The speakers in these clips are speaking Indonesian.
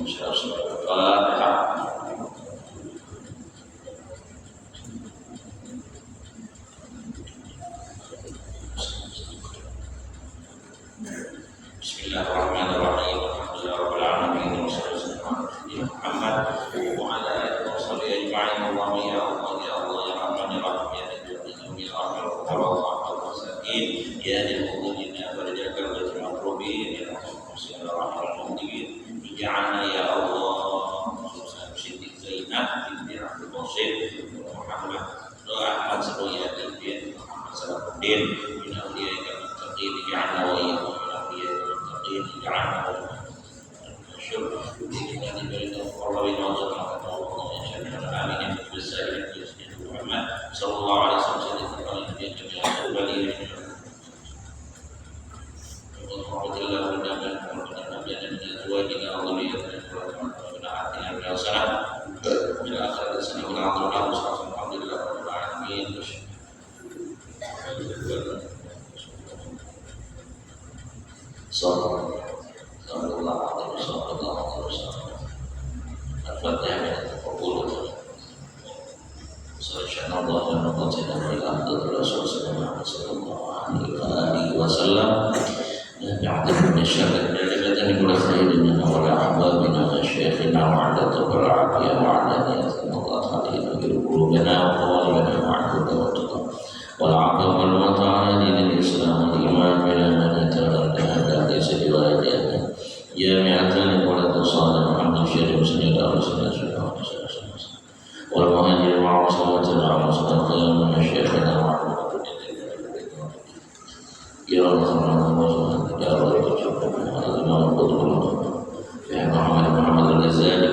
Bismillahirrahmanirrahim. Alhamdulillahirabbil alamin. Wassalatu wassalamu ala Muhammad wa ala alihi wa sahbihi ajma'in. Allahumma ya Allah ya Allah ya Rahman ya Rahim ya Rahim ya Rahman al-Masakin ya Dil Mu'minin farjakan wal makrubin ya Rahman al-Mu'minin ij'alna ya Allah Siti Zainab binti Abdul Qasim Muhammad Ahmad Sayyid bin Muhammad Salahuddin bin Awliyaika muttaqin ij'alna wa iyyakum جعلنا الشر بإذن الله والله ينظر آمين بالسائل محمد صلى الله عليه وسلم جميع الأولين ورحمة الله وبركاته من أزواجنا وذريتنا وآتنا الحسنة من آخرة السنة والعظمة الحمد لله رب العالمين. Sallallahu alaihi wasallam. Al-Fatihah. Sallallahu alaihi wasallam. يعتقد من الشر لبدن كل خير منا ولا أحبابنا وشيخنا وعلى تبر العافية وعلى نيتنا الله علينا في قلوبنا وقوالبنا وعدك وتقى والعقل والمطاع دين الإسلام والإيمان بلا من يتردد ليس بوالدنا جامعة ولد صالح محمد الشريف سيد رسول الله والمهاجر وعصمة العاصمة القيام من شيخنا وعلى يا الله يا الله الإمام القدر يا محمد الغزالي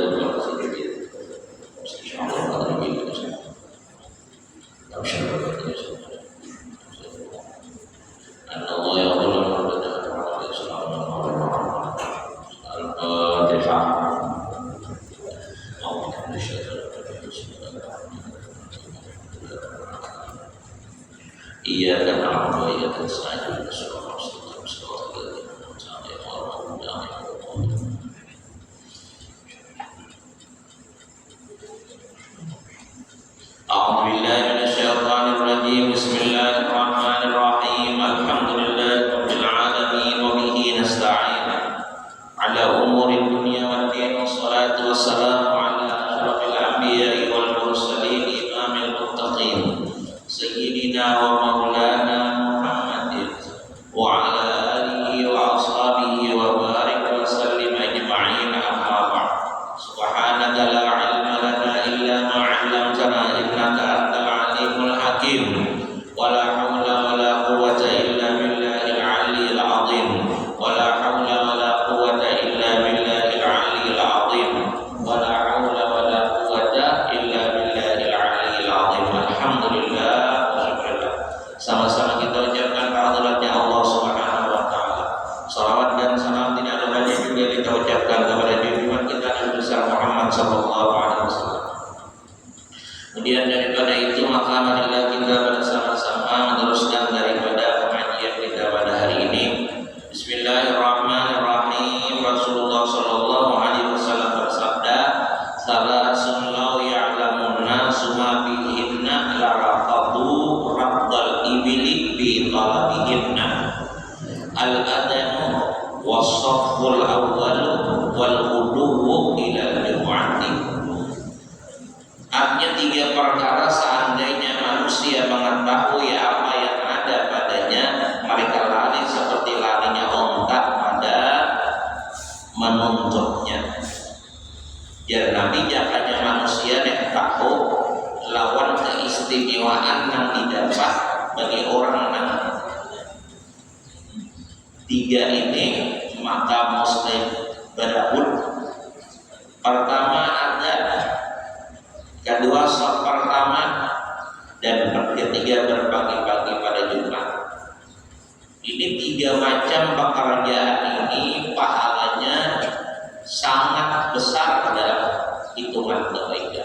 إياك نعبد وإياك نستعين أعوذ بالله من الشيطان الرجيم. بسم الله الرحمن الرحيم. الحمد لله رب العالمين وبه نستعين على أمور الدنيا والدين والصلاة والسلام على أشرف الأنبياء والمرسلين إمام المتقين سيدنا ومولانا محمد وعلى آله وأصحابه وبارك وسلم أجمعين. أما بعد سبحانك لا علم لنا إلا ما علمتنا إنك أنت العليم الحكيم ولا حول ولا قوة إلا بالله العلي العظيم ولا حول ولا قوة إلا بالله العلي العظيم ولا حول ولا قوة إلا بالله العلي العظيم. الحمد لله. Sama-sama kita ucapkan kehadiratnya Allah Subhanahu wa taala. Salawat dan salam tidak lupa juga kita ucapkan kepada junjungan kita Nabi besar Muhammad sallallahu alaihi wasallam. Kemudian daripada itu maka marilah kita bersama-sama meneruskan daripada pengajian kita pada hari ini. Bismillahirrahmanirrahim. Rasulullah sallallahu alaihi wasallam bersabda, "Salasun law ya'lamun nasu ma bihinna la raqadu raddal ibili bi talabihinna al-adanu was-safful awwal wal ghuduwu ila al-jumu'ati." Artinya tiga perkara seandainya manusia mengetahui apa yang ada padanya, mereka lari seperti larinya onta pada menuntutnya. Ya Nabi hanya manusia yang tahu lawan keistimewaan yang didapat bagi orang yang tiga ini, maka muslim berebut. Pertama ada, kedua sholat pertama, dan ketiga berbagi-bagi pada Jumat. Ini tiga macam pekerjaan ini pahalanya sangat besar dalam hitungan kebaikan.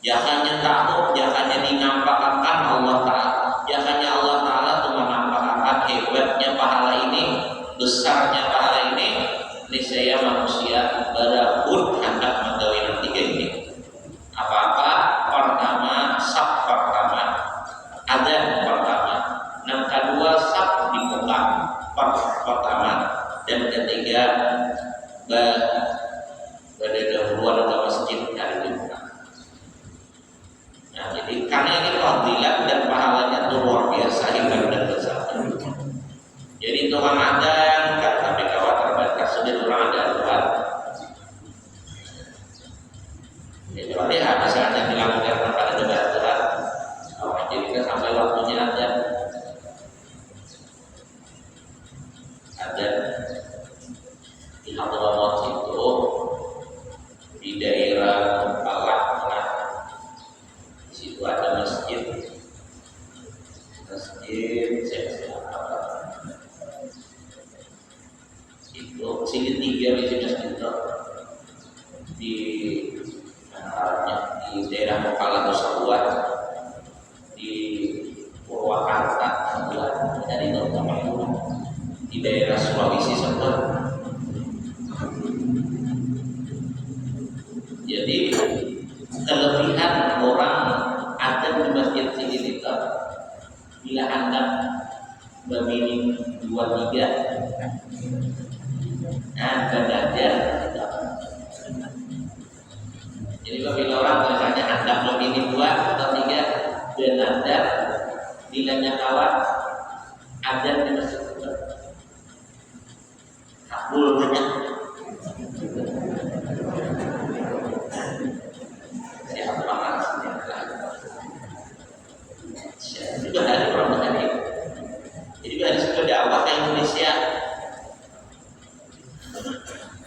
Jangannya takut, jangannya dinampakkan Allah Ta'ala, jangannya Allah Ta'ala itu menampakkan hebatnya pahala ini, besarnya pahala ini. Niscaya manusia berebut pada dahuluan ke masjid hari Jumat. Nah, jadi karena ini fadilah dan pahalanya itu luar biasa hingga dan besar. Jadi itu orang ada yang nggak sampai khawatir batas sudah orang ada luar. Jadi kalau dia misalnya dilakukan pada debat-debat, jadi kan sampai waktunya ada di Hadramaut itu di daerah Palak, di situ ada masjid itu segitiga di masjid itu di di daerah Kepala Nusabuat di Purwakarta dari di daerah Sulawesi Selatan. Jadi kelebihan orang ada di masjid sini itu bila Anda memilih 2-3 belajar. Jadi bila orang misalnya Anda memilih 2 atau 3 dan Anda nilainya kawan ada di masjid kabul banyak. Siapa orang juga dari orang tadi. Jadi dari situ dakwah ke Indonesia.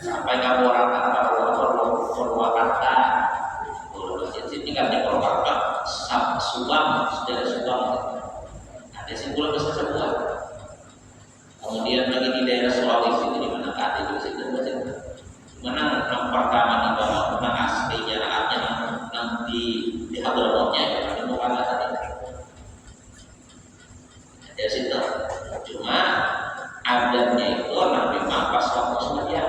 Sampai kamu orang Purwakarta, sini kan di Purwakarta, Subang, dari Subang, ada simpul besar sebuah. Kemudian lagi di daerah Sulawesi itu di mana ada juga situ, mana yang pertama di bawah, mana aslinya anaknya di Hadramautnya, di Mukarram tadi. Ada situ, cuma adanya itu memang pas waktu semacam.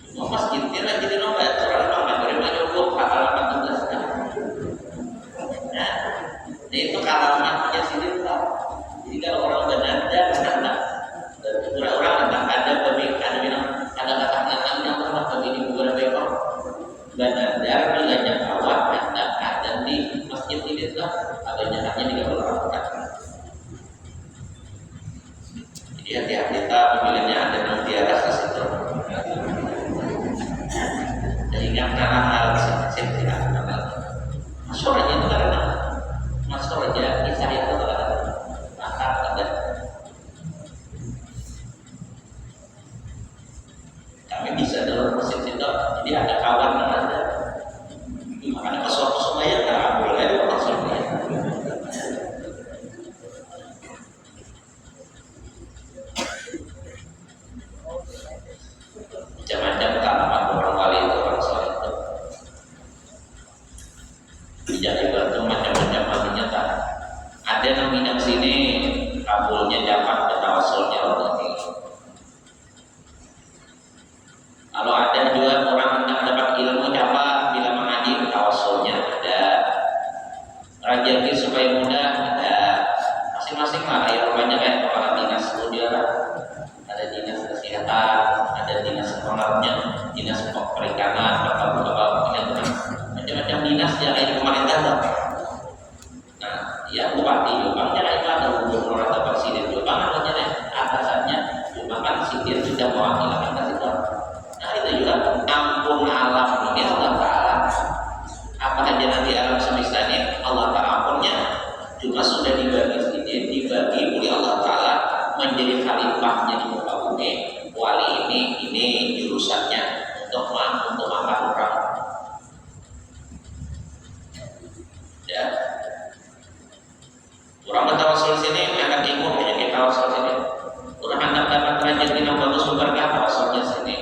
Cuma masjidnya lagi di nomor, orang nomor terima cukup halaman 13 kan. Nah, itu halamannya sini lah. Jadi kalau orang benar dan orang tentang ada pemikiran bilang ada kata-kata yang pernah begini beberapa ekor benar bilanya kawan dan di masjid ini lah adanya hanya 30 orang. Jadi hati-hati kita pemilihannya ada yang di atas situ. Sehingga karena hal sensitif masuk aja itu karena masuk aja kisah itu karena maka ada kami bisa dalam proses itu jadi ada kawan yang ada makanya masuk semuanya nggak boleh itu masuk macam-macam tanaman orang kali itu orang soal itu jadi batu macam-macam artinya tak ada yang minum sini kabulnya dapat tawasulnya Allah ini. Kalau ada juga orang yang dapat ilmu dapat bila mengaji tawasulnya ada rezeki supaya mudah ada masing-masing lah ya banyak kayak kepala dinas dia ada dinas kesehatan ada dinas pengaruhnya dinas perikanan macam-macam dinas yang lain pemerintah lah. Nah ya bupati Jombang ya itu ada gubernur atau presiden Jombang namanya atasannya Jombang kan sidir sudah mewakilkan ke situ. Nah itu juga ampun alam ini Allah Ta'ala apa aja nanti alam semesta ini Allah Ta'ala ampunnya cuma sudah dibagi oleh Allah Ta'ala menjadi khalifahnya di muka bumi. Wali ini jurusannya untuk makan orang. Ya, orang bertawasul sini akan ikut penyakit tawasul sini. Orang anak dapat rezeki yang bagus berkah tawasulnya sini.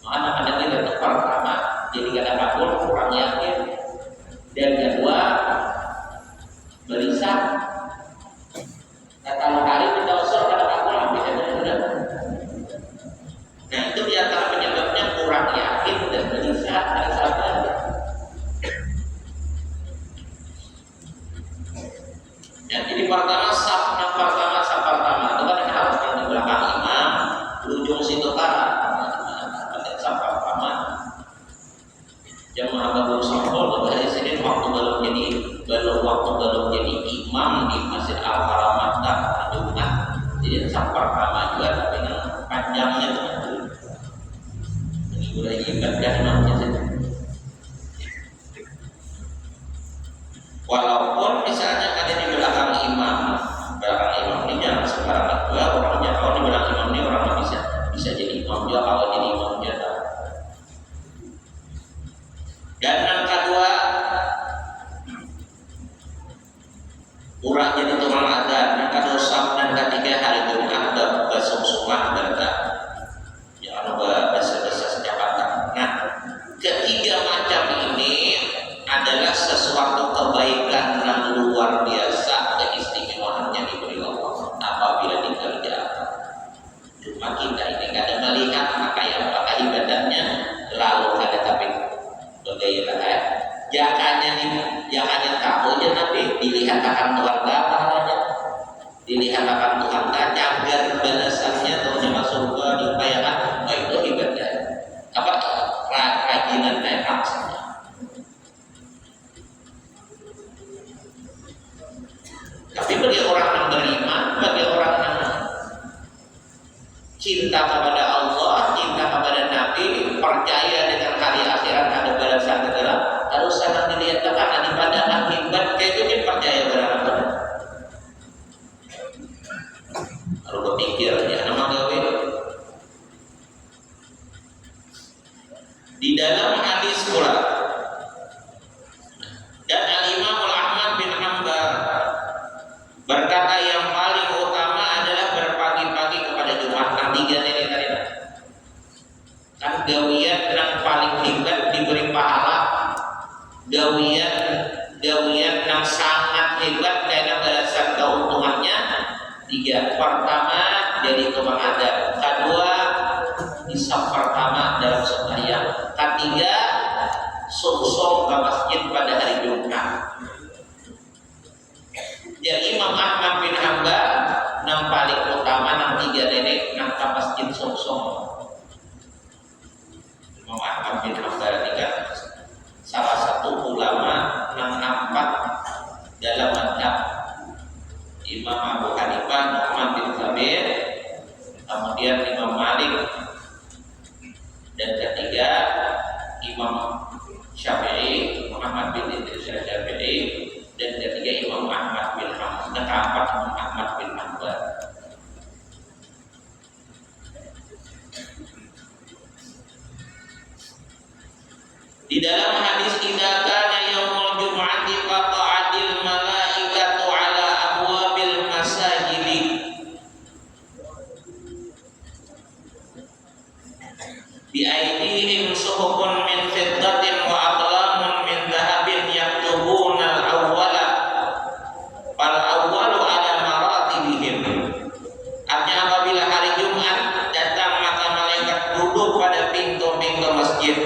Anak ada tidak pertama, jadi kadang kabur kurang yakin. Dan kedua, berisah. Kata kali kita usul kadang kabur habis ada sudah. Nah itu di antara penyebabnya kurang yakin dan gelisah dan sabar. Ya, jadi pertama saf pertama itu kan harus di belakang imam, ujung situ kan sudah ingatkan imamnya saja. Walaupun misalnya ada di belakang imam ini jangan sembarangan juga orangnya. Kalau di belakang imam ini orangnya bisa jadi imam juga, kalau jadi imam dia tahu. Dan yang kedua, urang jadi tukang adzan. Yang kedua, dan ketiga hari Jumat bersungsungah berkah. Jangan bahasa-bahasa sejabatan. Nah, ketiga macam ini adalah sesuatu kebaikan yang luar biasa, keistimewaannya diberi Allah apabila dikerjakan. Cuma kita ini kadang melihat apakah ibadahnya, lalu ada tapi bergairah ya. Jangan tahu aja Nabi, dilihat akan Tuhan pahalanya, dilihat akan Tuhan agar balasannya terusnya masuk ke diupayakan. Oh itu ibadah apa rajinan kayak maksudnya. Tapi bagi orang yang beriman, bagi orang yang cinta kepada Allah, cinta kepada Nabi, percaya dengan hari akhirat ada balasan segala, harus sangat dilihat karena ibadah akibat kayak itu percaya benar-benar. Harus berpikir ya nama gawe. Di dalam hadis pula, dan Al-Imam Ahmad bin Hanbal berkata yang paling utama adalah berpagi-pagi kepada Jumat. Tiga ini tadi kan gawian yang paling hebat diberi pahala, gawian yang sangat hebat karena balasan keuntungannya. Tiga, pertama jadi tukang adzan, kedua hisab pertama dalam sembahyang, ketiga sungsung ke masjid pada hari Jumat. Ya Imam Ahmad bin Hanbal yang paling utama yang tiga nenek yang ke masjid sungsung. Imam Ahmad bin Hanbal ini kan salah satu ulama yang nampak dalam madhab. Imam Abu Hanifah, Nu'man bin Thabit, kemudian Imam Malik, dan ketiga Imam Syafi'i, Muhammad bin Idris Syafi'i, dan ketiga Imam Ahmad bin Hanbal, dan keempat Imam Ahmad bin Hanbal. Di dalam hadis idza kana yaumul jum'ati qata'atil malaikatu ala abwabil masajidi. Bi aydihim suhufun min fiddatin wa aqlamun min dhahabin yaktubuna al-awwala fal awwalu ala maratibihim. Artinya apabila hari Jumat datang maka malaikat duduk pada pintu-pintu masjid.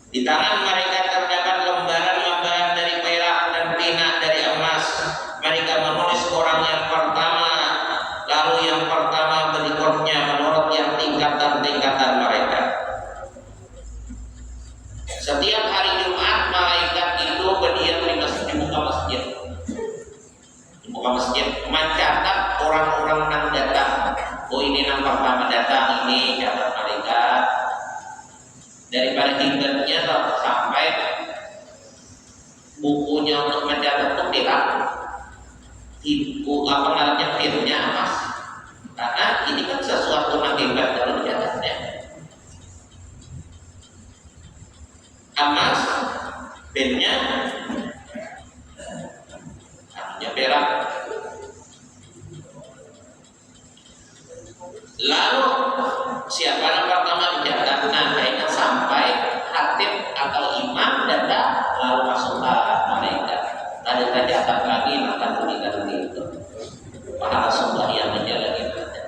Di tangan mereka terdapat lembaran-lembaran dari perak dan pina dari emas. Mereka menulis orang yang pertama, lalu yang pertama berikutnya menurut yang tingkatan-tingkatan mereka. Setiap hari Jumat malaikat itu berdiam di masjid, di muka masjid. Di muka masjid mencatat orang-orang yang datang. Oh ini yang pertama datang, ini catat malaikat. Daripada tingkatnya sampai bukunya untuk mencatat itu perak, apa namanya filmnya emas, karena ini kan sesuatu yang hebat dalam mencatatnya. Emas, filmnya, artinya perak. Lalu siapa yang pertama dicatat? Nah, kayaknya sampai khatib atau imam datang lalu masuk ke malaikat. Tadi tercatat lagi maka berikan itu. Pahala sembahyang aja lagi ada.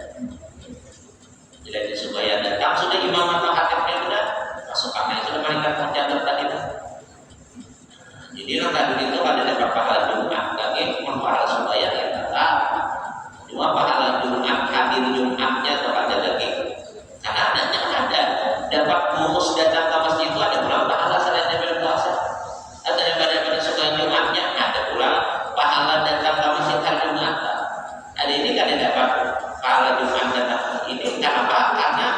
Jadi sembahyang datang sudah imam atau khatibnya sudah masuk kamar sudah malaikat mencatat tadi. Jadi tadi itu ada dapat pahala Jumat lagi, pahala sembahyang yang datang. Cuma pahala Jumat, hadir Jumatnya atau ada lagi. Karena ada dapat bonus datang ke masjid itu ada pula pahala selain daripada puasa. Ada daripada suka Jumatnya ada pula pahala datang ke masjid hari Jumat. Ada ini kan dapat pahala Jumat datang ini. Kenapa? Karena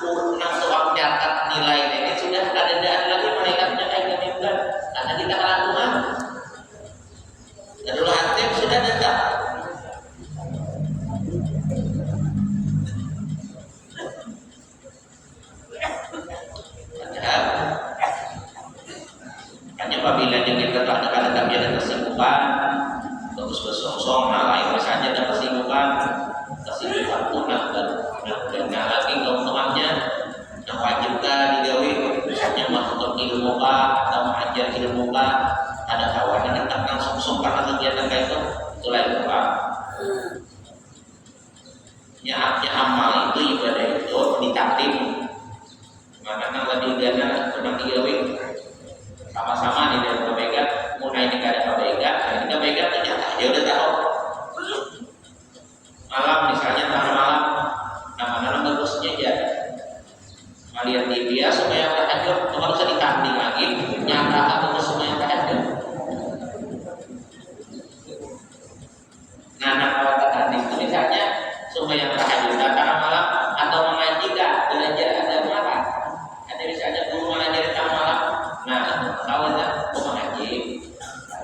urunang soal catat nilai ini sudah ada lagi malaikatnya kayak gimana karena kita kalah Tuhan. Darul Hatim sudah datang. Hanya apabila kita tak ada kesibukan, terus bersosok, lain saja ada kesibukan pun dan lagi keuntungannya yang wajibkan digawe, misalnya masuk ilmu atau mengajar ilmu ada kawan yang datang langsung karena kegiatan kayak itu lain Pak. Nyaatnya amal itu ibadah itu ditakdim, makanya lebih gana sedang digawe sama-sama di dalam kebaikan, mulai ini ada kebaikan, dan kebaikan ternyata dia udah tahu. Malam misalnya tengah malam, malam bagusnya aja. Melihat TV ya supaya tahajud, kalau bisa ditanding lagi, nyata atau supaya tahajud. Nah, kalau tahajud itu misalnya supaya tahajud antara malam atau mengajikan belajar agama apa? Ada misalnya guru mengajar tengah malam. Nah, kalau ada mengaji,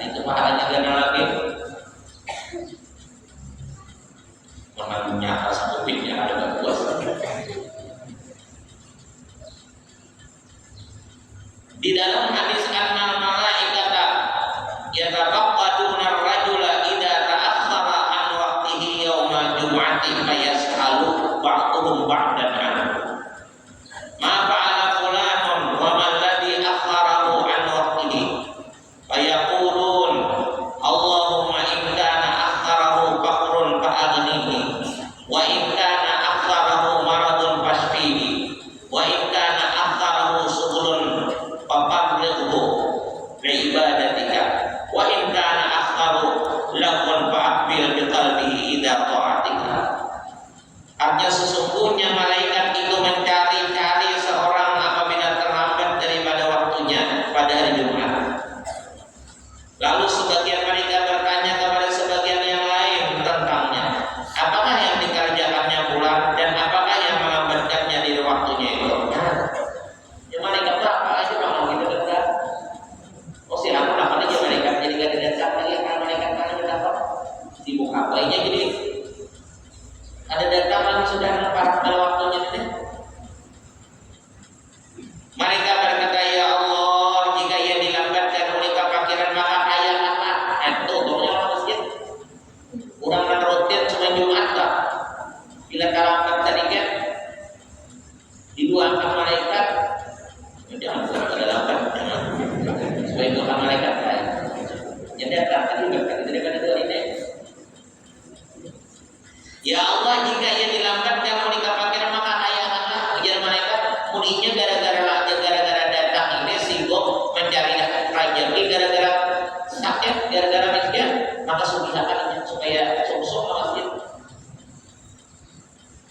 itu pahalanya gana lagi. Menangnya atas kupingnya ada puas. Di dalam hadis annal malaikata yatafaqqaduna ar-rajula idza ta'akhkhara an waqtihi yawmal jum'ati fayas'alu ba'dhum ba'dan anhu. Ma fa'ala fulanun wa ma alladhi akhkharahu an waqtihi? Fayaqulun Allahumma in kana akhkharahu faqrun fa'aghnihi wa in kana akhkharahu maradun fashfihi wa in kana akhkharahu subulun fafarriqhu li'ibadatika wa in kana akhkharu lahun fa'aqbil biqalbihi idza ta'atika. Artinya sesungguhnya malaikat itu mencari-cari seorang apabila terlambat daripada waktunya pada hari Jumat. Lalu sebagian mereka bertanya kepada sebagian yang lain tentangnya, apakah yang dikerjakannya pula dan apakah yang melambatkannya di waktunya itu? Ya malaikat berapa aja kalau gitu dekat? Oh silakan apa aja malaikat jadi gak datang lagi karena malaikat mana berapa? Sibuk apa aja jadi ada datang lagi sudah lepas pada waktunya ini. Mereka berkata, ya Allah, jika ia dilambatkan oleh kefakiran maka ayakanlah. Itu pokoknya orang masjid. Orang menerutin cuma Jumat lah. Bila terlambat tadi kan diduakan malaikat, jangan ada lambat, jangan. Supaya doa malaikat lain. Yang datang tadi berkata daripada doa ini. Ya Allah, jika ia dilambatkan oleh kefakiran maka ayakanlah. Ujar malaikat, muninya gara-gara datang ini sibuk mencari rezeki, gara-gara sakit, gara-gara miskin, maka subihakannya supaya sok-sok masjid.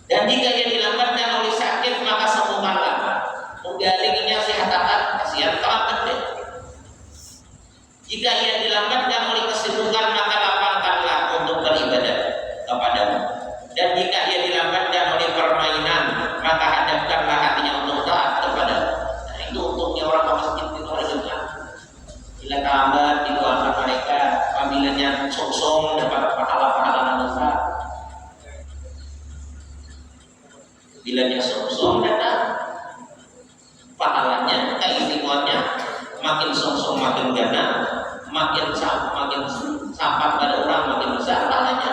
Dan jika ia dilambatkan oleh sakit maka sembuhkanlah. Menggalinya sehatakan kasihan terlambat deh. Jika ia dilambatkan oleh kesibukan maka lapangkanlah untuk beribadah kepadamu. Dan jika ia dilambatkan oleh permainan maka hadapkanlah hatinya untuk taat kepadamu. Nah, itu untuknya orang masjid itu hari Jumat. Bila terlambat didoakan mereka, apabila song-song dapat pahala-pahala dosa. Bila song-song datang, pahalanya, keistimewaannya makin song-song makin gana, makin sampat pada orang makin besar pahalanya.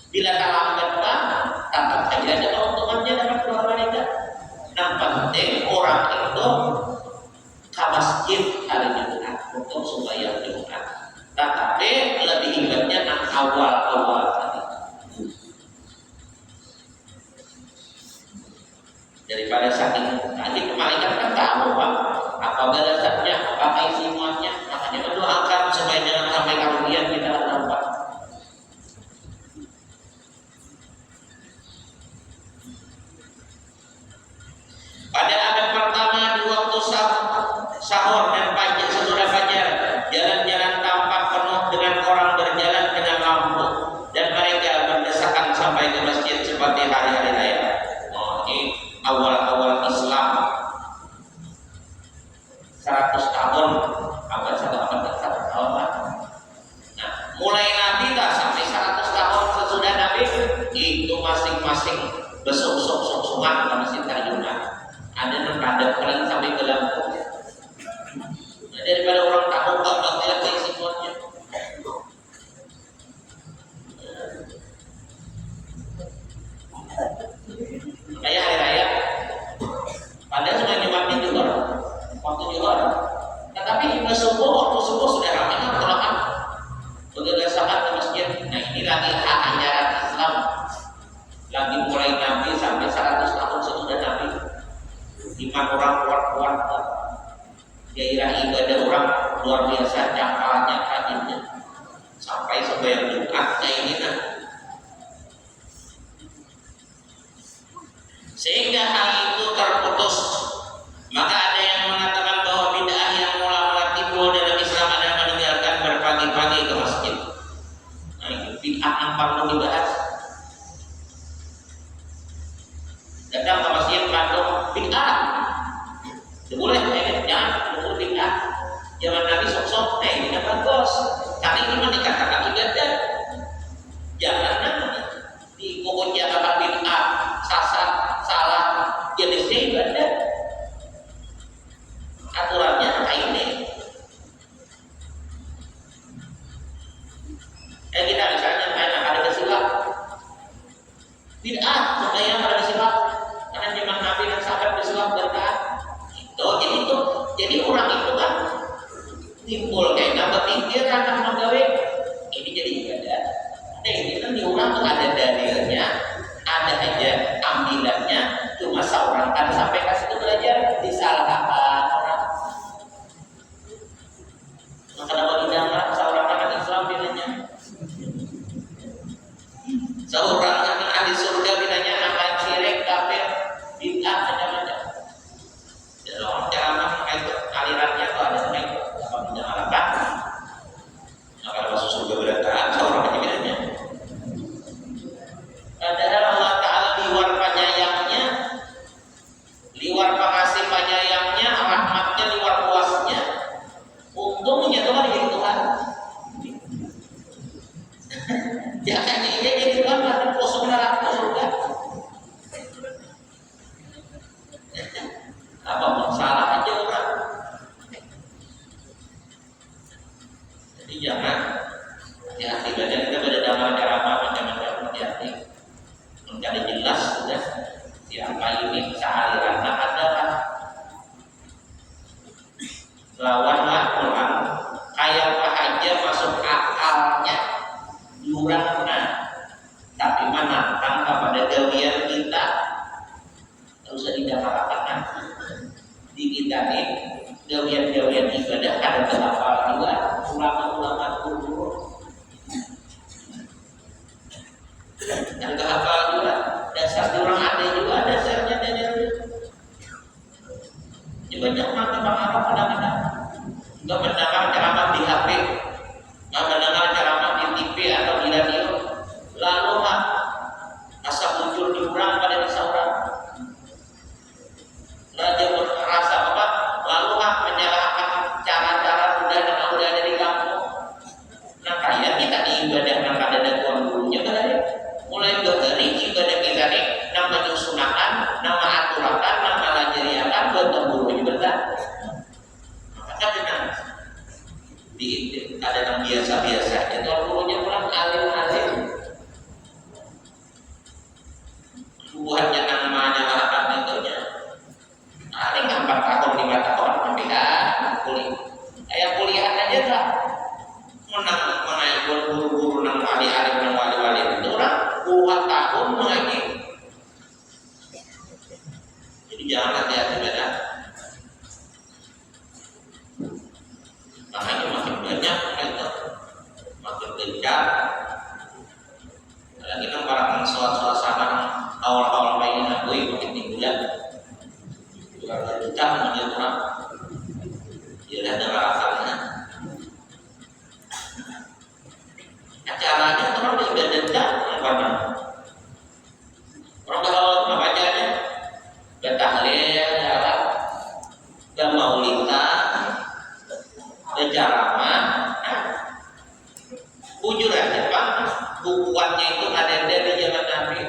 Bila terlambat Pak, tetap saja ada keuntungannya dapat doa mereka. Nah penting orang itu ke masjid hari Jumat untuk sembahyang Jumat. Tetapi lebih hebatnya awal-awal tadi. Daripada saking tadi malaikat kan tahu Pak apa balasannya, apa isi muatnya, makanya mendoakan supaya jangan sampai kemudian kita nampak. Pada abad pertama di waktu sahur dan pagi sesudah fajar, jalan-jalan tampak penuh dengan orang berjalan dengan lampu dan mereka berdesakan sampai ke masjid seperti hari-hari raya. Oh, ini awal-awal Padahal sudah nyebatnya juhur, waktu juhur. Tetapi juga subuh, waktu subuh sudah ramai kan tolak. Begitu saat ke masjid. Nah ini lagi ajaran Islam, lagi mulai Nabi sampai 100 tahun sesudah Nabi. Iman orang kuat-kuat, gairah ibadah orang luar biasa, cakalannya, rajinnya, sampai sembahyang Jumat kayak ini nah. Sehingga hal itu terputus. Maka ada yang mengatakan bahwa bid'ah yang mula-mula timbul dalam Islam adalah meninggalkan berpagi-pagi ke masjid. Nah itu bid'ah yang perlu dibahas. Datang ke masjid Bandung bid'ah. Boleh, jangan betul bid'ah. Zaman Nabi sok-sok, ini kan bagus. Kali ini dikatakan ibadah. Jangan di pokoknya kata bid'ah, sasar, salah, jenisnya ibadah. Aturannya kayak ini. Kita misalnya main ada kesilap. Bid'ah, supaya ada kesilap. Karena zaman Nabi dan sahabat kesilap berkah. Jadi orang itu kan timbul kayak nambah pikiran kan menggawe ini jadi ibadah. Nah ini kan diulang tuh ada dalilnya, ada aja ambilannya, cuma seorang kan sampai kasih itu belajar disalahkan orang. Maka dapat tidak seorang anak Islam bilangnya, seorang anak ahli surga bilangnya akan syirik, kafir, bid'ah macam-macam. Dalam ceramah itu alirannya tuh ada sama itu apa menyalahkan. Maka masuk surga berantakan seorang penyebabnya. Padahal Allah Ta'ala liwar penyayangnya, liwar pengasih penyayangnya, rahmatnya, liwar puasnya. Untungnya Tuhan jadi Tuhan. Ya kan ini jadi Tuhan berarti kosong neraka surga. Apapun salah aja orang. Jadi jangan hati-hati baca kita pada damai ceramah macam-macam, hati-hati mencari jelas sudah siapa ini sealiran adalah lawanlah Quran kayak apa aja masuk akalnya yurangna, tapi menantang kepada gawian kita harus didapatkan. Di kita nih gawian-gawian ibadah ada berapa juga ulama-ulama dulu dan kehafal juga dasar orang ada juga dasarnya dari banyak mata pengaruh kadang-kadang nggak mendengar ceramah di HP, nggak mendengar ceramah di TV atau di radio, lalu asa muncul di orang pada bisa orang dia merasa apa? Lalu menyalahkan cara-cara udah dari kampung. Nah kayak kita di ibadah yang ada tuan gurunya kan mulai dari ibadah kita nih nama nyusunakan, nama aturakan, nama lajariakan, buat gurunya betul. Maka dengan ada yang biasa-biasa, itu gurunya pulang alim-alim. Buahnya namanya akan tentunya. Paling 4 tahun 5 tahun kuliah aja lah menang guru-guru nang wali-wali nang wali-wali itu orang 2 tahun mengaji. Jadi jangan hati-hati beda. Makanya makin banyak itu makin gencar. Lagi kan para suasana awal-awal main aku makin tinggian. Kalau kita menjadi orang, dia ada alasannya. Acaranya orang tidak dendam, apa? Orang kalau bacanya, betahlil, jalan, dan maulidah, dan ceramah. Bujur aja Pak, bukuannya itu ada dari zaman Nabi.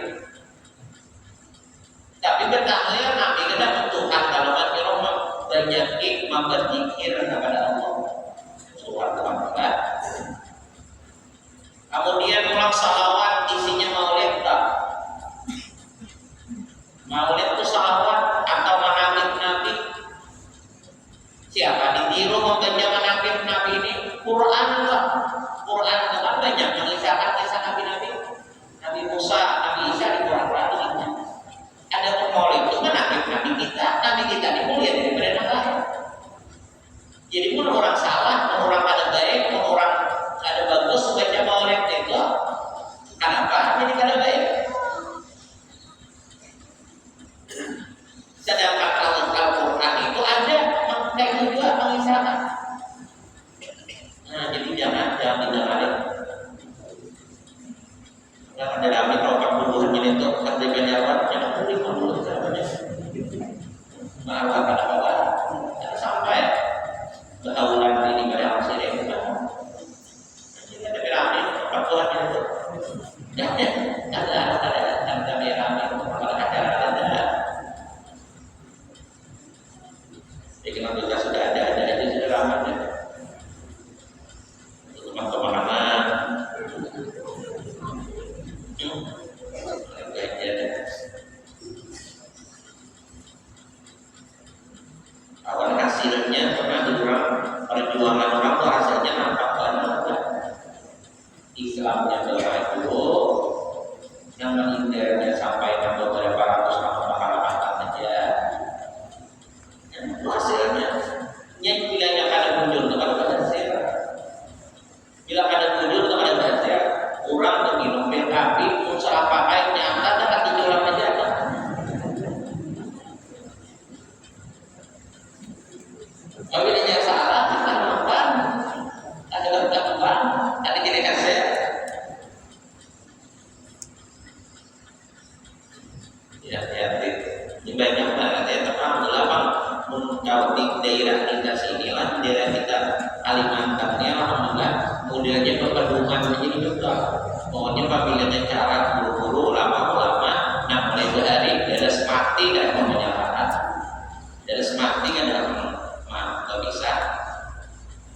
Tapi betahlil Nabi kena Tuhan kalau mati Roma banyak hikmah berzikir kepada Allah. Surat Al-Baqarah. Kemudian ulang salawat isinya maulid tak? Maulid itu salawat atau mahamid Sedangkan kalau Al-Quran itu ada kayak juga mengisahkan. Nah, jadi jangan tinggalin. Nggak ada rame kalau 40 menit itu ketika jawab jangan beri dulu sahabatnya. Malah kadang-kadang sampai bertahun ini pada hasil yang bukan. Jadi ada rame 40 menit itu. Ada rame kalau ada. Jadi kalau kita sudah ada aja sudah ramai. Teman-teman awal hasilnya pernah orang perjuangan orang tuh hasilnya nampak banget. Islamnya itu yang mengindarnya sampai beberapa ratus halaman aja. Itu hasilnya. Yang bilangnya ada muncul itu ada hasil. Bila ada muncul itu ada hasil. Orang tuh minum tapi usaha pakai nyata dan tinggal aja. Kalau dia salah, kita lakukan. Ada lakukan, ada jadi hasil. Ya, ini banyak banget ya. Alhamdulillah bang, kalau di daerah kita sini lah, daerah kita Kalimantan ya, alhamdulillah modelnya perhubungan menjadi juga. Pokoknya apabila cara buru-buru lama-lama, nah mulai berhari ada semati dan pokoknya larat. Ada semati kan dalam nggak bisa.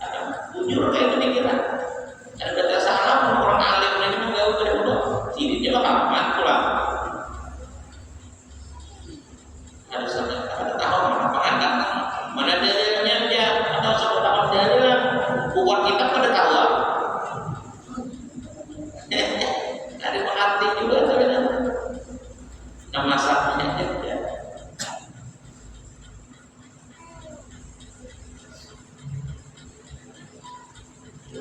Ada bujur kayak pemikiran. Ada kata salah orang alim ini menggauh pada udah. Sini dia bakal pulang. Ada tahu mana dalilnya dia atau sebuah dalil bukan kita pada tahu. Ada pengerti juga sebenarnya. Nama satunya dia.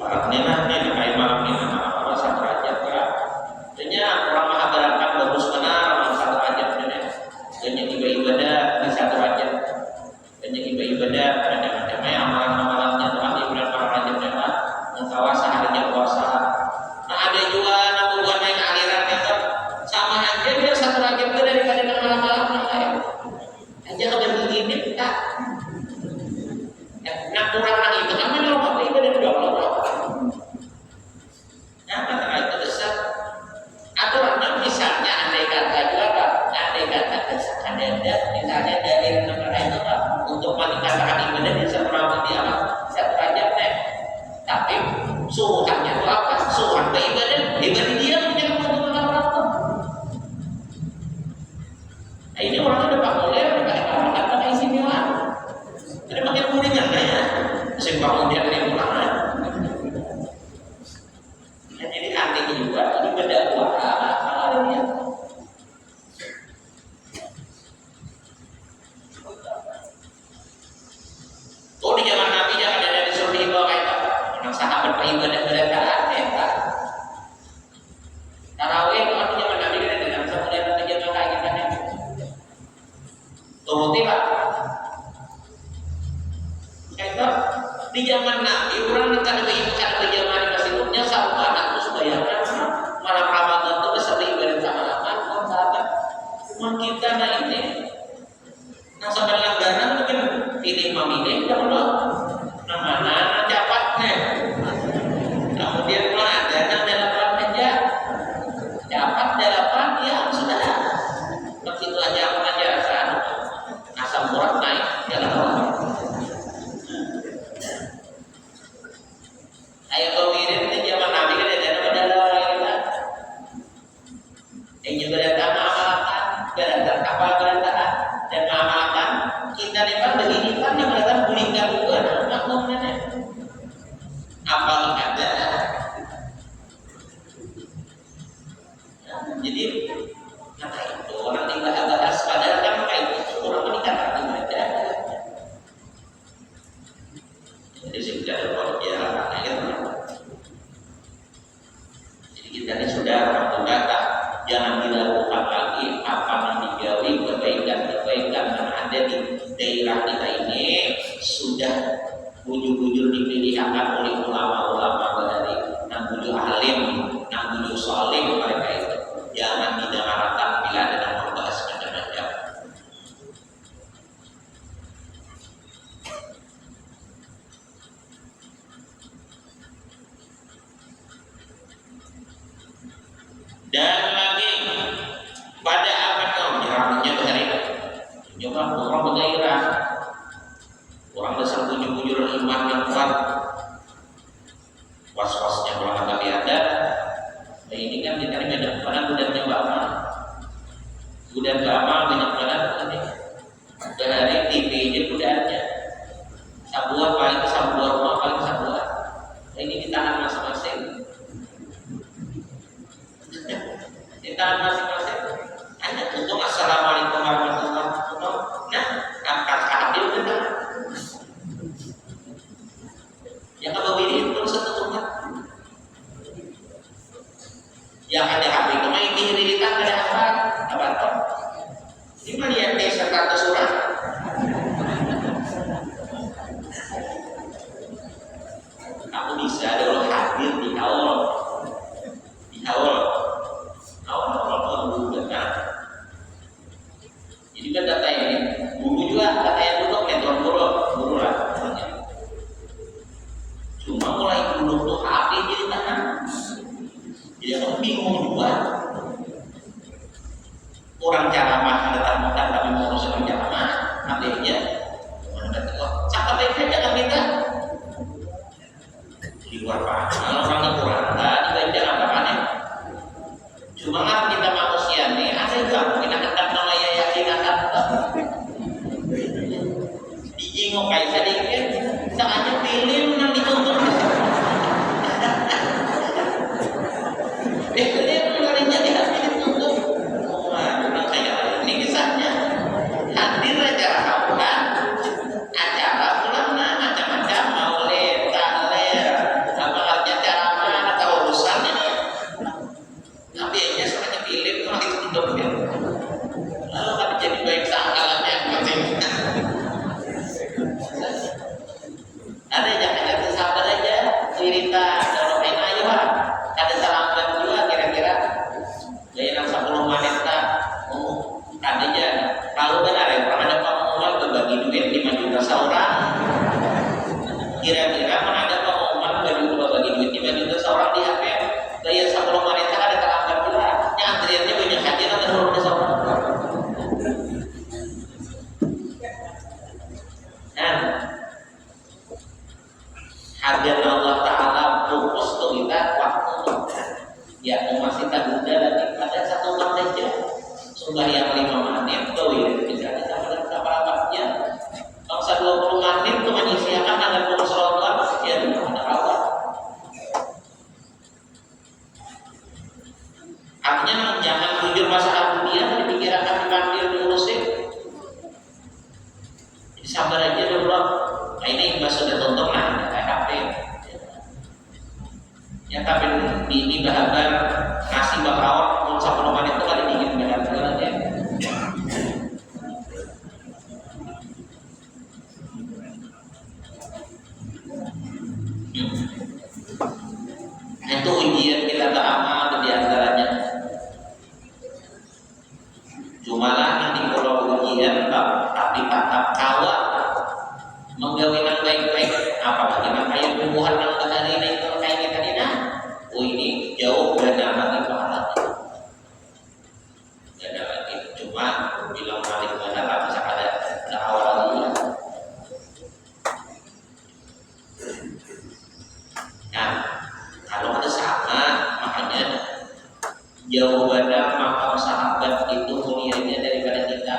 Malam kayak malam ini apa satu aja ya. Jadinya orang Mahabharata bagus benar satu aja sebenarnya. Banyak ibadah di satu aja. Banyak ibadah macam-macam amalan-amalannya Tuhan di bulan Rajab ya. Puasa harinya puasa. Nah ada juga bukan main aliran itu sama aja dia satu aja daripada malam-malam yang lain. Aja udah begini kita. Nah kurang itu kan mana apa ibadah dua orang. Nah kata itu besar. Aturannya misalnya andai kata misalnya dari negara itu untuk meningkatkan ibadah di satu rambut di alam satu aja tapi suhuannya itu apa? Suhuan ibadah dia punya kebutuhan orang. Nah ini orang udah pak mulai udah pakai istimewa. Jadi makin muridnya ya, sembang dia dari pulang. Jadi aneh juga ini beda kalau dia. Oh di zaman Nabi jangan ada disuruh dibawa kayak apa? Orang sahabat beribadah berantakan ya tak? Tarawih itu di zaman Nabi kan ada kemudian ada jamaah kayak gimana? Turuti pak. Kayak di zaman Nabi orang nekan ke jamaah di masjidnya sama anak terus bayarkan malam Ramadan itu besar ibadah sama-sama orang sahabat. Cuma kita nah ini yang sampai langganan mungkin pilih memilih ya Allah mana cepatnya kemudian pula ada delapan aja dapat delapan ya sudah begitu aja pengajaran asam urat naik jalan Allah. Ayo kau mirip di zaman Nabi kan ada kita yang juga datang amalkan berantar kapal berantakan dan mengamalkan kita memang begini kan yang melakukan kulingkan juga makmum nenek ada di daerah kita ini sudah bujur-bujur dipilihkan oleh ulama-ulama dari nang bujur alim, nang bujur solim mereka itu. Jangan didengarkan bila ada yang membahas macam-macam. Dan lagi pada apa kau jaraknya hari coba orang bergairah, orang dasar bujur-bujur iman yang kuat, was-wasnya orang kami ada. Nah, ini kan kita ini banyak banget budaknya amal, budak amal banyak banget ini. Dari TV ini budaknya sabuat paling sabuat rumah paling sabuat. Nah, ini ditahan masing-masing. Ditahan masing-masing. Hanya untuk assalamualaikum warahmatullahi wabarakatuh. Nah, angkat hadir kita. Yang kalau ini itu satu umat. Yang ada HP itu main dihiritan ada apa toh? Ini mah lihat desa kata surat. Kamu bisa dulu hadir di awal, awal benar. Jadi kan data ini, guru juga data yang dulu mentor guru lah. Cuma mulai dulu tuh HP jadi tangan. Jadi aku bingung juga. Orang ceramah ada tamukan tapi mau urusan ceramah, artinya mana kata kok cakap baik aja kan kita di luar panel orang kurang ada juga cara apa cuma kan kita manusia nih ada juga mungkin akan nama yakin akan dijingok kayak sedikit sengaja pilih yang dituntut pilih larinya di hati dituntut ini kisahnya hadir aja kan acara ulama macam-macam maulid taklir apa artinya ceramah atau urusannya tapi aja soalnya pilih itu lagi dituntut lalu kan jadi baik sangkalannya ada jangan sabar aja cerita kalau main ayo ada salamkan juga kira-kira gaya 10 menit tak ada aja kalau benar ya pernah ada pengumuman berbagi duit 5 juta seorang kira-kira mana ada pengumuman berbagi duit 5 juta seorang di HP gaya 10 menit tak ada salamkan juga yang antriannya banyak haji atau terlalu seorang dan hadir Allah Ta'ala fokus tuh kita waktu ya masih tak bunda lagi ada satu umat saja sembahyang 5 menit tuh ya bisa ada apa-apanya bangsa 20 menit itu menyisiakan dengan pengusuran ya ada apa artinya jangan jujur masalah dunia dipikirkan dipanggil diurusin jadi sabar aja dulu nah ini bahas sudah tonton lah HP ya tapi ini bahagian nasi bakawat untuk 10 menit itu kali dingin benar aja itu ujian kita tak amal di antaranya cumalah yang di pulau ujian tapi tak kawat menggawikan baik-baik apalagi makanya tumbuhan yang bahari ini itu kayak kita ini oh ini jauh beda lagi pahalanya beda lagi cuma bilang balik benar lah bisa ada awal lagi nah kalau ada sama makanya jauh beda makam sahabat itu mulianya daripada kita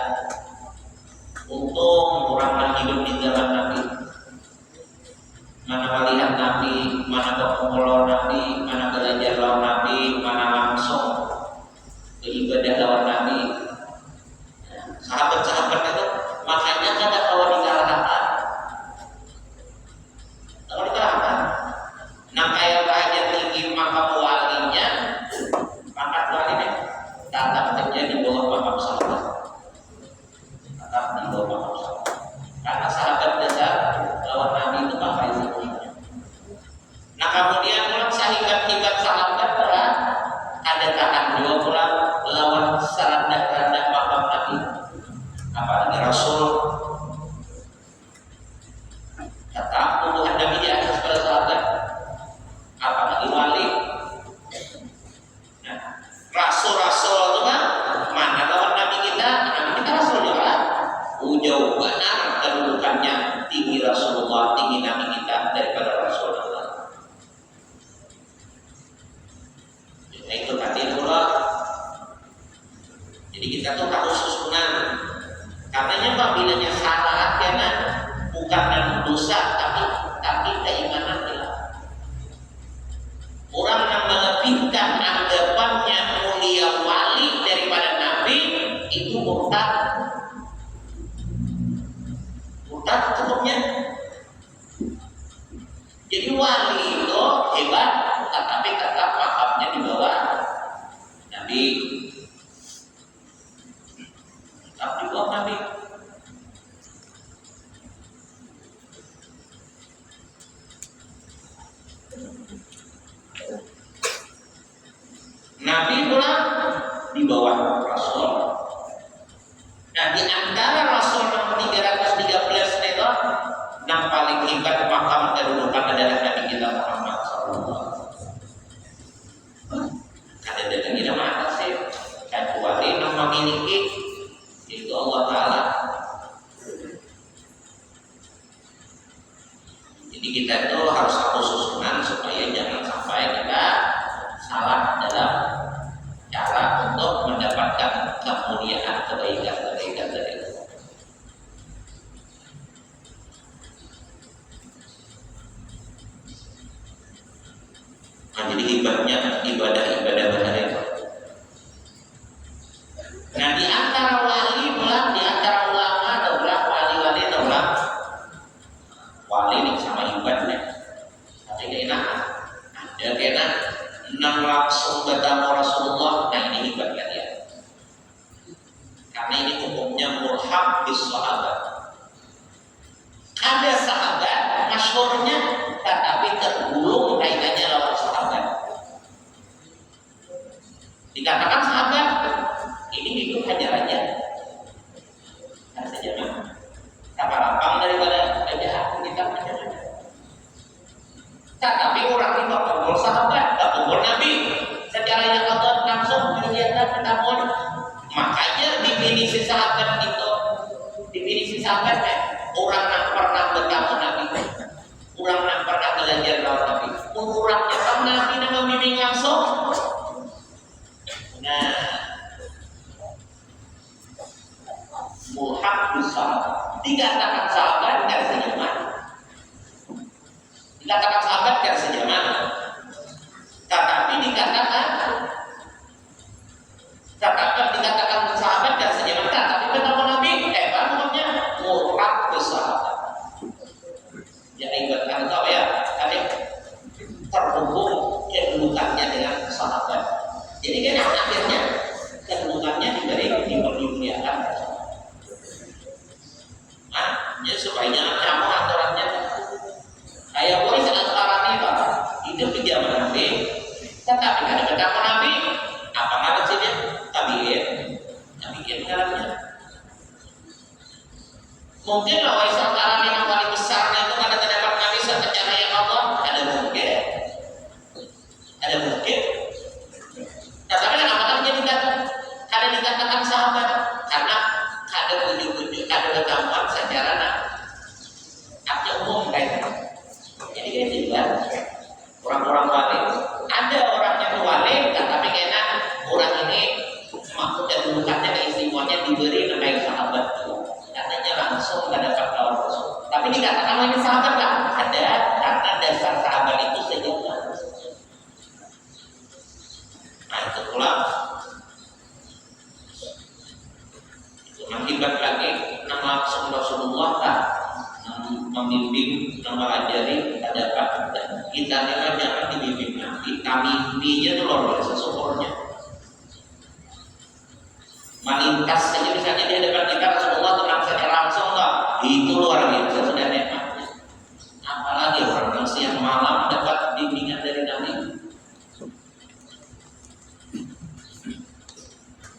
untung orang hidup di zaman Nabi mana melihat Nabi, mana berkumpul Nabi, mana belajar lawan Nabi, mana langsung beribadah lawan Nabi sahabat-sahabat itu makanya kada tahu dikalahkan nah kayak aja tinggi makam walinya pangkat walinya tetap saja di bawah makam sahabat tetap di bawah apabila salah karena bukan dosa tapi keimanan dia. Orang yang melebihkan anggapannya mulia wali daripada nabi itu murtad. Murtad cukupnya. Jadi wali itu hebat, tapi tetap makamnya di bawah nabi. Tetap di bawah nabi. Nabi pula di bawah Rasul. Nah, di antara Rasul nomor 313 itu yang paling hebat makam kedudukan adalah Nabi kita Muhammad SAW. Ada dengan kita mana sih? Kecuali yang memiliki itu Allah Taala. Jadi kita itu harus satu susunan supaya jangan sampai kita salah dalam cara untuk mendapatkan kemuliaan, kebaikan dari Allah. Nah, jadi hebatnya ibadah berhari. Nah, di antara wali pula, di antara ulama adalah wali-wali adalah wali ini sama ibadahnya. Tapi enak, ada kena nang langsung bertemu Rasulullah. Nah, ini hebatnya dia. Karena ini hukumnya mulhaq bis sahabat. Ada sahabat masyhurnya tetapi tergulung kaitannya lawan sahabat. Dikatakan sahabat ini hidup hajar-hajar. Nah, saja mah tak lapang daripada kerjaan kita hajar-hajar. Tetapi orang itu kubur sahabat, kubur Nabi. Secara yang Allah langsung kelihatan ketemu. Makanya definisi sahabat itu, definisi sahabat orang yang pernah bertemu Nabi, orang yang pernah belajar lawan Nabi, ukurannya kan Nabi yang membimbing langsung. Nah, mulhaq bis sahabat. Dikatakan sahabat kan sejaman. Dikatakan sahabat kan sejaman. Tetapi dikatakan sahabat dan sejaman, tapi bertemu Nabi, maksudnya mulhaq bis sahabat. Ya ibaratkan itu apa ya? Tadi terhubung kedudukannya dengan sahabat. Jadi kan akhirnya kedudukannya dimuliakan. Nah, ya supaya jangan kamu aturannya. Kayak boleh sekarang ini Pak, hidup di zaman Nabi, tetapi kada bertemu Nabi, apa ngadat sih dia? Tabiin ngadatnya. Mungkin lawan sekarang yang paling besarnya itu kada terdapat Nabi secara yang Allah, ada mungkin. Tapi kenapa kan kada dikatakan sahabat? Karena kada ujuk-ujuk, kada kegampang secara artinya umum kan. Jadi kita juga orang-orang wali. Ada orang yang wali, tetapi kena orang ini maksud kedudukannya keistimewaannya diberi nama sahabat. Katanya langsung tidak dapat lawan Rasul. Tapi dikatakan ini sahabat lah. Ada karena dasar sahabat itu sejauh. Nah itu pula itu mengibat lagi nama langsung Rasulullah tak membimbing, mempelajari dapat dan kita memang jangan dibimbing nanti. Mimpinya itu luar biasa syukurnya. Melintas saja misalnya di hadapan kita Rasulullah tenang saja langsung tak, itu luar biasa sudah nikmatnya. Apalagi orang yang siang malam dapat bimbingan dari Nabi.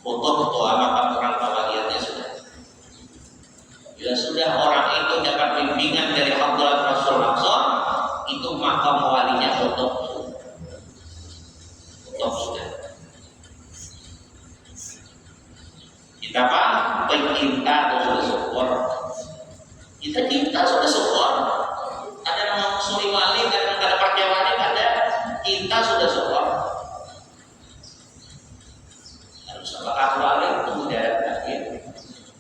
Foto-foto makam orang bahagiannya sudah. Bila sudah orang itu dapat bimbingan dari Hadrat Rasul langsung, itu makam walinya tutup sudah. Kita apa? Pencinta atau sudah syukur. Kita cinta sudah syukur. Ada yang memusuhi wali, ada yang kada percaya wali, ada cinta sudah syukur. Harus sepakat wali itu mudah lagi.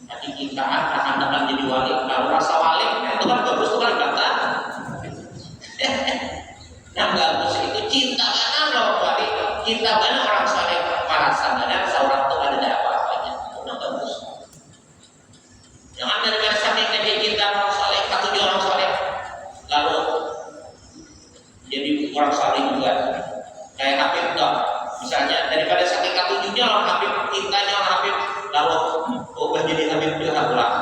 Nanti cintaan akan jadi Lalu rasa walik itu kan bagus tuh kan kata. Yang bagus itu cinta mana orang wali, cinta mana orang soleh, merasa mana seorang tuh ada apa-apanya. Itu bagus. Jangan daripada saking dia cinta orang soleh, katunya orang soleh, lalu jadi orang soleh juga. Kayak Habib dong. Misalnya daripada saking katujunya orang Habib, cintanya orang Habib, lalu jadi Habib juga pulang.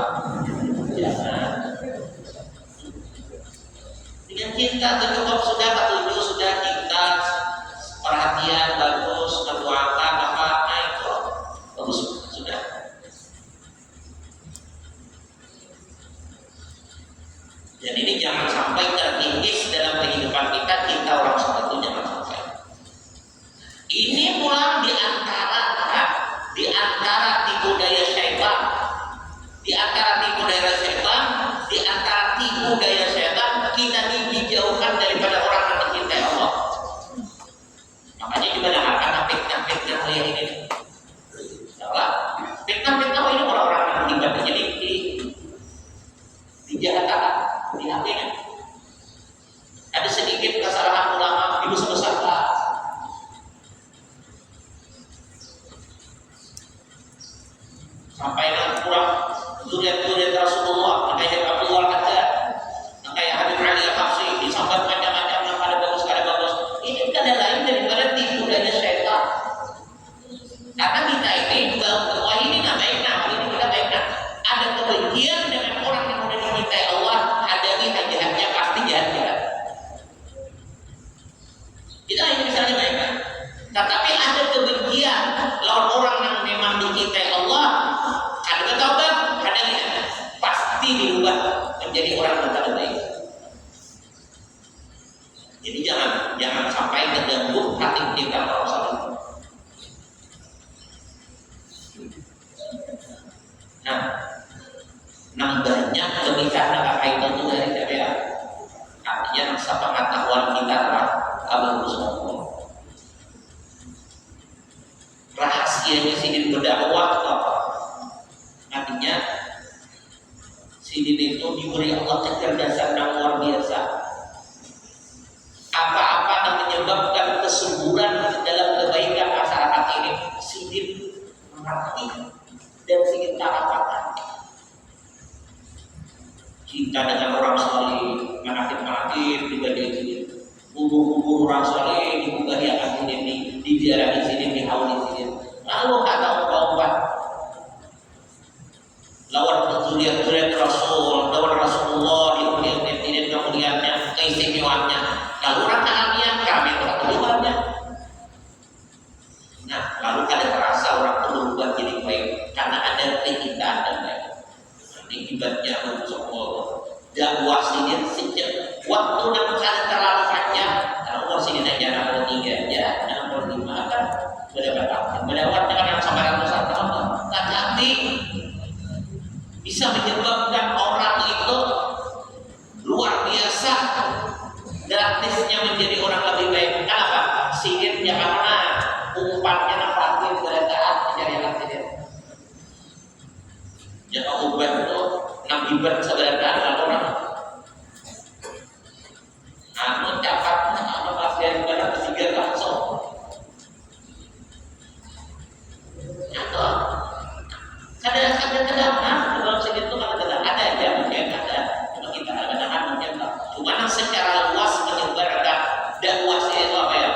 Jangan. Dengan cinta cukup sudah ketujuh, sudah cinta, perhatian bagus, mendoakan apa itu bagus sudah. Dan ini jangan sampai terkikis dalam kehidupan kita, cinta orang soleh itu jangan sampai. Ini pula di antara tipu daya syaitan, di antara tipu daya syaitan, di antara tipu daya syaitan kita dijauhkan daripada orang yang mencintai Allah. Makanya dibenarkan fitnah-fitnah yang ini. Salah. Fitnah-fitnah ini orang-orang yang beribadah. Jadi dijahatkan di hatinya. Ada sedikit kesalahan ulama dibesar-besarkan. Sampai dengan kurang zuriat-zuriat Rasulullah, makanya Abdullah ada, makanya Habib Ali Al-Habsyi disambat macam-macam yang ada bagus, ada bagus. Ini bukan ada lain daripada tipu daya syaitan. Karena kita ini wah ini nggak baik, ini tidak baik. Ada kebencian dengan orang yang sudah dicintai Allah, hadapi hati-hatinya pasti jahat-jahat. Itu yang misalnya baik. Tetapi ada kebencian lawan orang yang memang dicintai Allah. Pasti dirubah menjadi orang yang tak baik. Jadi jangan sampai terganggu hati kita orang soleh. Nah, nambahnya pemikiran apa itu dari TPA. Artinya sepengetahuan kita telah bagus. Rahasianya sidin berdakwah apa? Artinya sidin itu diberi Allah kecerdasan yang luar biasa. Apa-apa yang menyebabkan kesuburan dalam kebaikan masyarakat ini, sidin mengerti dan sidin tarapakan. Cinta dengan orang soleh, manakib-manakib dibanding sidin. Bumbu-bumbu orang soleh dibubahiakan sidin, dibiarkan sidin, dihauli sidin. Lalu kata obat-obat lawan zuriat-zuriat Rasul, lawan Rasulullah diulian kemuliaannya, keistimewaannya. Lalu orang keahlian kami ketujuannya. Nah, lalu ada terasa orang itu berubah jadi baik karena ada keindahan dan baik. Ini ibaratnya Allah. Dakwah sidin sejak waktu dan bukan terlalu panjang. Kalau sidin aja nomor 3 aja, nomor 5 kan berdapat dengan yang sampai ratusan tahun. Tetapi bisa menyebabkan orang itu luar biasa gratisnya menjadi orang lebih baik. Kenapa? Sidin karena umpannya nampakin keadaan kejadian sidin. Jangan ubah itu nabibat sebenarnya orang. Anu dapat anu pasien pada ketiga langsung. Atau kadang-kadang dalam sidin itu kadang-kadang ada aja mungkin ada, cuma kita kadang-kadang mungkin tak. Cuma secara luas menyebarkan dakwah itu apa ya?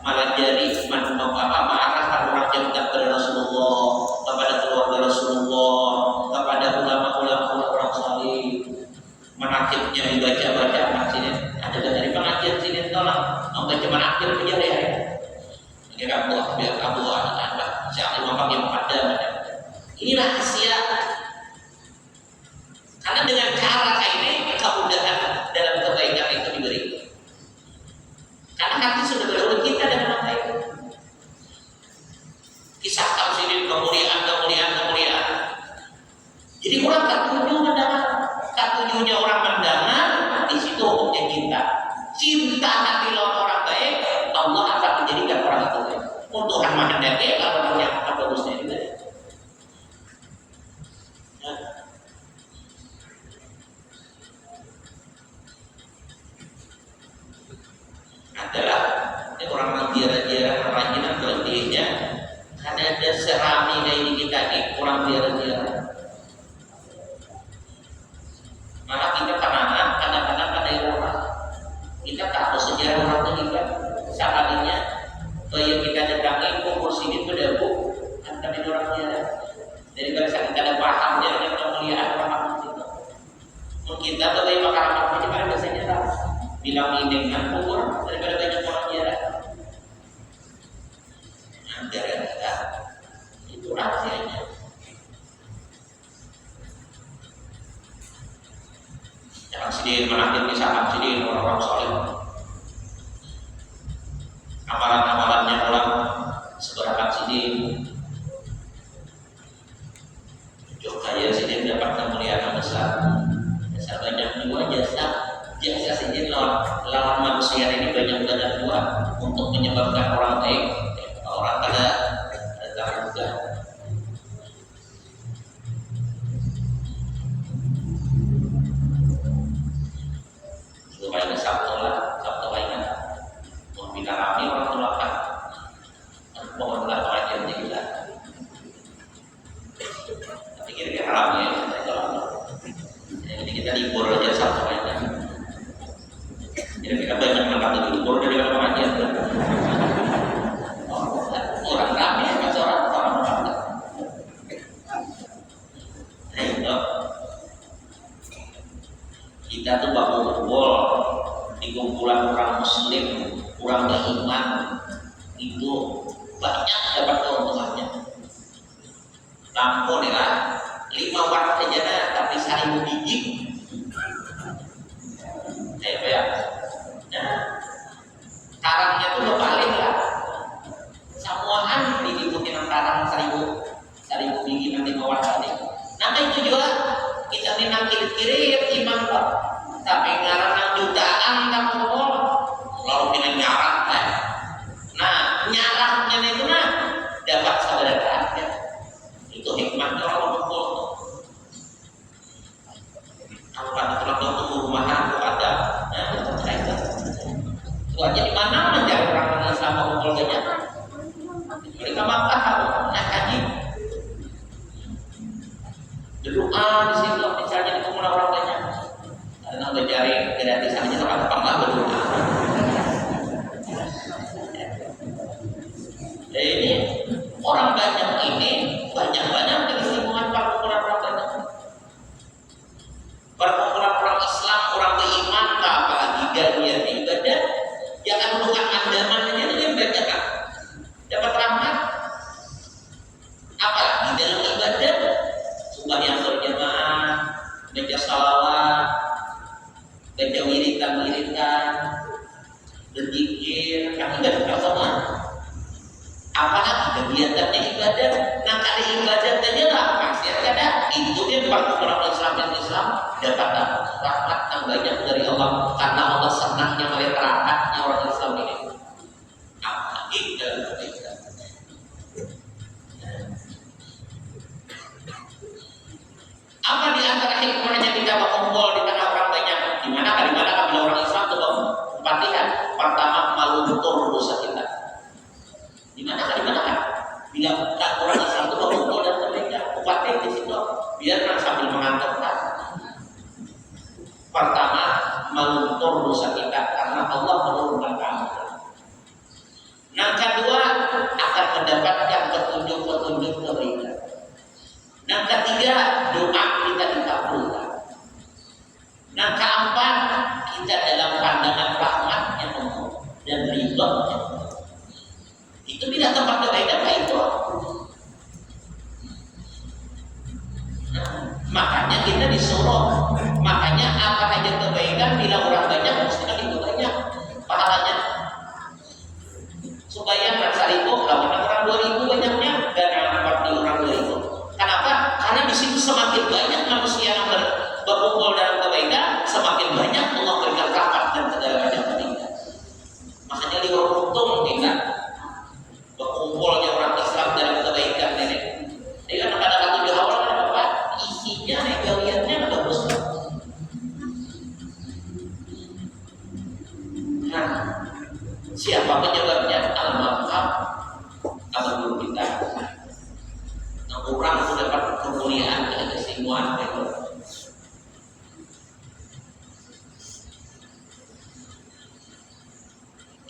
Malah jadi mengarahkan orang yang kepada Rasulullah, kepada keluarga Rasulullah, kepada ulama-ulama orang salih. Manakibnya dibaca-baca anak sidin. Ada dari pengajian sidin tolong membaca manakib aja ya. Kira biar Abu anak siapa yang pada. Ini rahasia. Karena dengan cara kayak ini kemudahan dalam kebaikan itu diberi. Karena hati sudah berdahulu kita dengan apa itu. Kisah sidin kemuliaan. Jadi orang katujuh mendengar, katujuhnya orang mendengar, di situ hukumnya cinta. Cinta hati lawan orang baik, Allah akan menjadikan orang itu baik. Untuk menghendaki kalau yang bagusnya juga. Kita sebagai masyarakat ini kan biasanya lah bilang ini kan kubur daripada banyak orang ziarah. Gara-gara itu rahasianya. Jangan sedih menakut misalkan sedih orang-orang soleh. Amalan-amalannya orang seberapa sedih. Coba ya sedih dapat kemuliaan besar. Jasa banyak juga jasa sedih lawan manusia ini banyak juga untuk menyebabkan orang baik. Orang pada terbuka. Supaya Sabtu lainnya mau bina rame orang tulakan mohon lah orang yang juga tapi kira-kira rame jadi kita libur aja Sabtu lainnya kira-kira banyak yang libur dari pengajian orang rame kan orang kita tuh kumpul di kumpulan orang muslim, orang beriman itu banyak dapat keuntungannya. Lampu nih lah, 5 watt saja nah, tapi 1000 biji. Ya, nah, karangnya tuh berbalik lah. Samuaan diikuti dengan karang 1000 biji nanti watt tadi. Nah itu juga kita minang kiri imam kok. Tapi ngarang jutaan tak mau lalu dengan nyarak kan. Nah nyaraknya itu nah dapat saudara ya. Itu hikmahnya orang kumpul. Apa itu kalau rumah aku ada, nah itu cerita. Itu aja di mana mencari orang Islam kumpul banyak. Mereka makan, naik haji, berdoa di situ misalnya di kumpulan orang banyak. Karena udah cari gratisan aja orang gampang lah berdoa. Ini orang banyak ini banyak di lingkungan perkumpulan orang banyak. Perkumpulan orang Islam, orang beriman, apalagi dia ibadah, jangan bukan andaman aja dengan banyak kan. Dapat rahmat. Apalagi dalam ibadah, sembahyang berjamaah, baca salawat, baca wiridan, berzikir, kan ibadah sama. Apalagi kegiatannya ibadah, nah kali ibadah saja lah, maksiat ada. Itu dia orang Islam dapat rahmat yang banyak dari Allah karena Allah senangnya melihat rahmatnya orang Islam ini. Apalagi dalam kebaikan. Apa di antara hikmahnya kita berkumpul di tengah orang banyak? Di mana kalau orang Islam itu Fatihan pertama meluntur dosa kita. Di mana kan? Bila orang Islam itu berkumpul dan berbanyak, Fatihan di situ biar sambil mengantarkan. Pertama meluntur dosa kita karena Allah menurunkan rahmat. Nah kedua akan mendapatkan petunjuk kebaikan. Nah ketiga doa kita dikabulkan. Nah keempat kita dalam pandangan rahmatnya Allah dan ridhonya. Itu tidak tempat kebaikan itu. Nah, makanya kita disuruh. Makanya apa aja kebaikan bila orang banyak mesti itu banyak pahalanya. Supaya merasa itu kalau orang 2000 banyaknya dan orang 2000. Kenapa? Karena di situ semakin banyak manusia yang berkumpul dalam kebaikan, semakin banyak Allah berikan rahmat dan segala macam kebaikan. Makanya diuntung kita berkumpulnya orang Islam dalam kebaikan ini. Jadi kadang-kadang waktu di awal ada apa? Isinya, galiannya bagus. Nah, siapa penyebabnya? Al-Mahfab atau guru kita. Nah, orang itu dapat kemuliaan dan kesimpulan itu.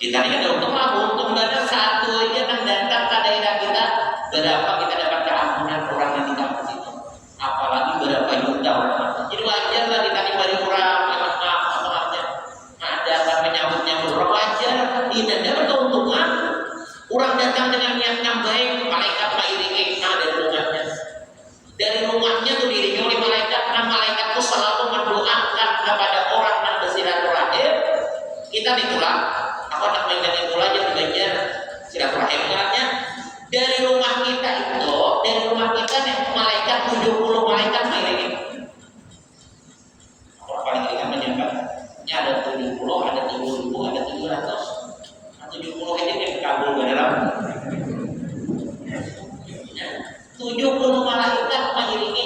Kita ini ada untung banyak satu aja kan datang ke daerah kita, berapa kita dapat keampunan orang yang di kampus itu. Apalagi berapa juta orang. Jadi wajar lah kita diberi kan itulah aku nak mainkan itu aja di bagian silaturahim karena dari rumah kita nih malaikat 70 malaikat mengiringi. Orang paling ringan menyangkanya ada 70, ada 7.000, ada 700. 70 aja yang kabul ke dalam 70 malaikat mengiringi.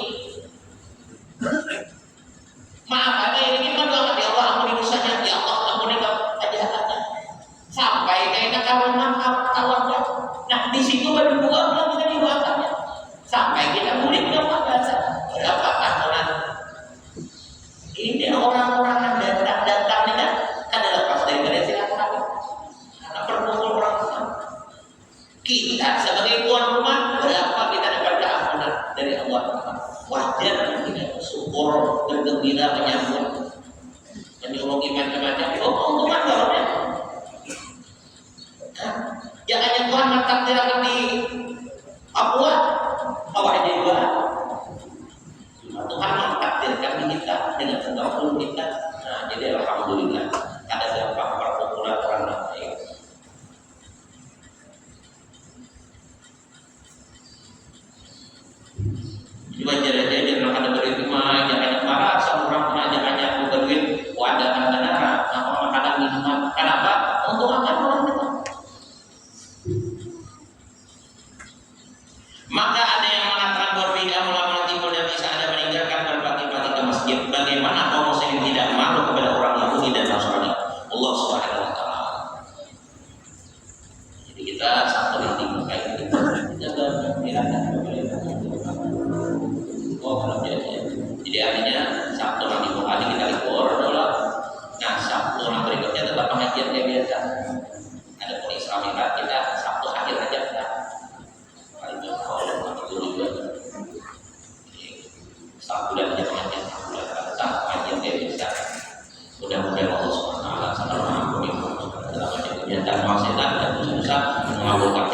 Maaf, ada ini kan doa ya Allah ampuni dosanya, ya Allah ampuni kejahatannya. Sampai kayaknya kawan-kawan. Nah di situ baru doa kita didoakannya. Sampai kita boleh berapa bahasa, berapa katoran. Ini orang-orang yang datang ini kan lepas dari silaturahmi. Karena perkumpul orang Islam. Kita sebagai tuan rumah berapa kita dapat keampunan dari Allah. Wajar kita bersyukur, bergembira menyambut, menyuruh macam-macam. Keuntungan barunya. Jangan yang Tuhan mentakdirkan di Papua, bawa aja juga. Tuhan mentakdirkan di kita dengan segala kita. Nah, jadi alhamdulillah ada dampak perkumpulan orang lain. Juga jadi jangan ada berhikmah, jangan marah sama orang, jangan berduit, wadah dan benar, apa makanan minuman, kenapa? Untuk akan orang kita. Maka ada yang mengatakan berbeda ulama timur dan bisa ada meninggalkan berbagi-bagi ke masjid. Bagaimana kaum muslim tidak malu kepada orang Yahudi dan Nasrani? Allah Subhanahu wa taala. Jadi kita satu di timur kayak gitu. Kita berpikirkan jadi artinya Sabtu nanti hari kita libur adalah nah Sabtu nanti berikutnya tetap pengajian kayak biasa. Ada pun Islamikat kita Sabtu akhir aja kita. Itu kalau itu juga. Sabtu dan aja pengajian tetap pengajian kayak biasa. Mudah-mudahan Allah Subhanahu wa taala mengampuni dalam kegiatan maksiat dan dosa-dosa mengabulkan